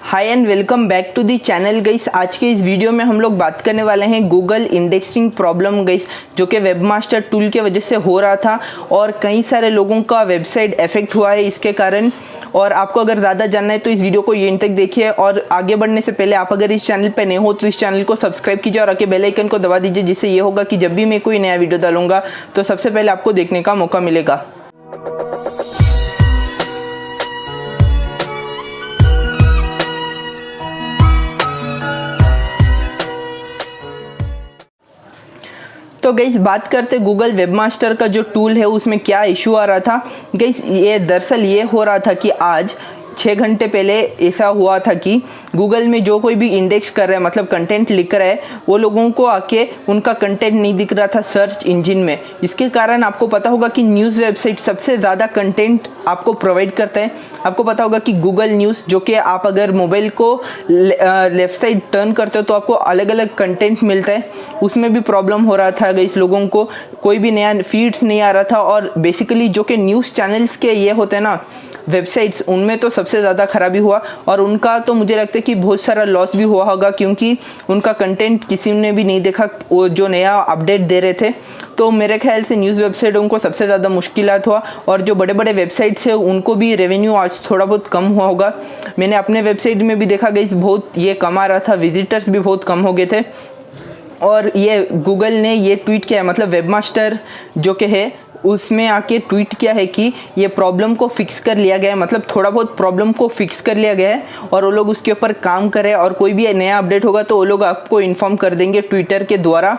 Hi and welcome back to the channel guys. आज के इस वीडियो में हम लोग बात करने वाले हैं गूगल इंडेक्सिंग प्रॉब्लम गाइस, जो कि वेबमास्टर टूल के वजह से हो रहा था और कई सारे लोगों का वेबसाइट इफेक्ट हुआ है इसके कारण। और आपको अगर ज़्यादा जानना है तो इस वीडियो को ये तक देखिए। और आगे बढ़ने से पहले आप अगर इस चैनल पे नए हो तो इस चैनल को सब्सक्राइब कीजिए और आके बेल आइकन को दबा दीजिए, जिससे ये होगा कि जब भी मैं कोई नया वीडियो डालूंगा तो सबसे पहले आपको देखने का मौका मिलेगा। तो गाइस बात करते गूगल वेबमास्टर का जो टूल है उसमें क्या इशू आ रहा था। गाइस ये दरअसल ये हो रहा था कि आज 6 घंटे पहले ऐसा हुआ था कि गूगल में जो कोई भी इंडेक्स कर रहा है, मतलब कंटेंट लिख रहा है, वो लोगों को आके उनका कंटेंट नहीं दिख रहा था सर्च इंजन में। इसके कारण आपको पता होगा कि न्यूज़ वेबसाइट सबसे ज़्यादा कंटेंट आपको प्रोवाइड करता है। आपको पता होगा कि गूगल न्यूज़, जो कि आप अगर मोबाइल को लेफ़्ट साइड टर्न करते हो तो आपको अलग अलग कंटेंट मिलता है, उसमें भी प्रॉब्लम हो रहा था गाइस। लोगों को कोई भी नया फीड्स नहीं आ रहा था। और बेसिकली जो कि न्यूज़ चैनल्स के ये होते हैं ना वेबसाइट्स, उनमें तो सबसे ज़्यादा खराबी हुआ। और उनका तो मुझे लगता है कि बहुत सारा लॉस भी हुआ होगा, क्योंकि उनका कंटेंट किसी ने भी नहीं देखा वो जो नया अपडेट दे रहे थे। तो मेरे ख्याल से न्यूज़ वेबसाइटों को सबसे ज़्यादा मुश्किलात हुआ। और जो बड़े बड़े वेबसाइट्स हैं उनको भी रेवेन्यू आज थोड़ा बहुत कम हुआ होगा। मैंने अपने वेबसाइट में भी देखा गई बहुत ये कम आ रहा था, विजिटर्स भी बहुत कम हो गए थे। और ये गूगल ने ये ट्वीट किया है, मतलब वेबमास्टर जो कि है उसमें आके ट्वीट किया है कि ये प्रॉब्लम को फिक्स कर लिया गया है, मतलब थोड़ा बहुत प्रॉब्लम को फिक्स कर लिया गया है और वो लोग उसके ऊपर काम करें। और कोई भी नया अपडेट होगा तो वो लोग आपको इन्फॉर्म कर देंगे ट्विटर के द्वारा।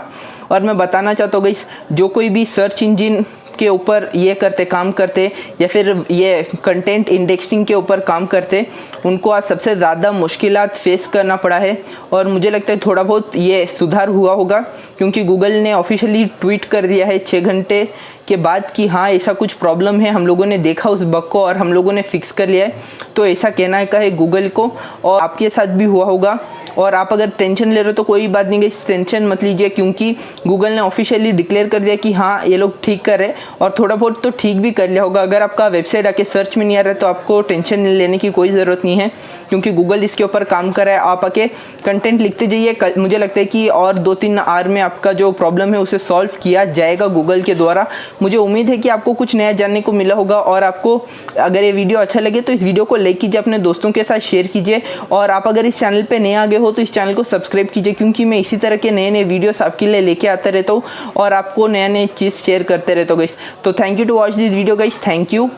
और मैं बताना चाहता हूँ गाइस, जो कोई भी सर्च इंजन के ऊपर ये काम करते या फिर ये कंटेंट इंडेक्सिंग के ऊपर काम करते, उनको आज सबसे ज़्यादा मुश्किलात फेस करना पड़ा है। और मुझे लगता है थोड़ा बहुत ये सुधार हुआ होगा, क्योंकि गूगल ने ऑफिशियली ट्वीट कर दिया है 6 घंटे के बाद कि हाँ ऐसा कुछ प्रॉब्लम है, हम लोगों ने देखा उस बग को और हम लोगों ने फिक्स कर लिया है। तो ऐसा कहना का है गूगल को, और आपके साथ भी हुआ होगा। और आप अगर टेंशन ले रहे हो तो कोई बात नहीं, टेंशन मत लीजिए, क्योंकि गूगल ने ऑफिशियली डिक्लेयर कर दिया कि हाँ ये लोग ठीक कर रहे हैं। और थोड़ा बहुत तो ठीक भी कर लिया होगा। अगर आपका वेबसाइट आके सर्च में नहीं आ रहा है तो आपको टेंशन लेने की कोई ज़रूरत नहीं है, क्योंकि गूगल इसके ऊपर काम कर रहा है। आप आके कंटेंट लिखते जाइए, मुझे लगता है कि और 2-3 आवर में आपका जो प्रॉब्लम है उसे सॉल्व किया जाएगा गूगल के द्वारा। मुझे उम्मीद है कि आपको कुछ नया जानने को मिला होगा। और आपको अगर ये वीडियो अच्छा लगे तो इस वीडियो को लाइक कीजिए, अपने दोस्तों के साथ शेयर कीजिए। और आप अगर इस चैनल पे नए आ गए हो तो इस चैनल को सब्सक्राइब कीजिए, क्योंकि मैं इसी तरह के नए नए वीडियोस आपके लिए लेके आता रहता हूँ और आपको नया नया चीज़ शेयर करते रहता हूँ गाइस। तो thank you to watch this video guys, thank you.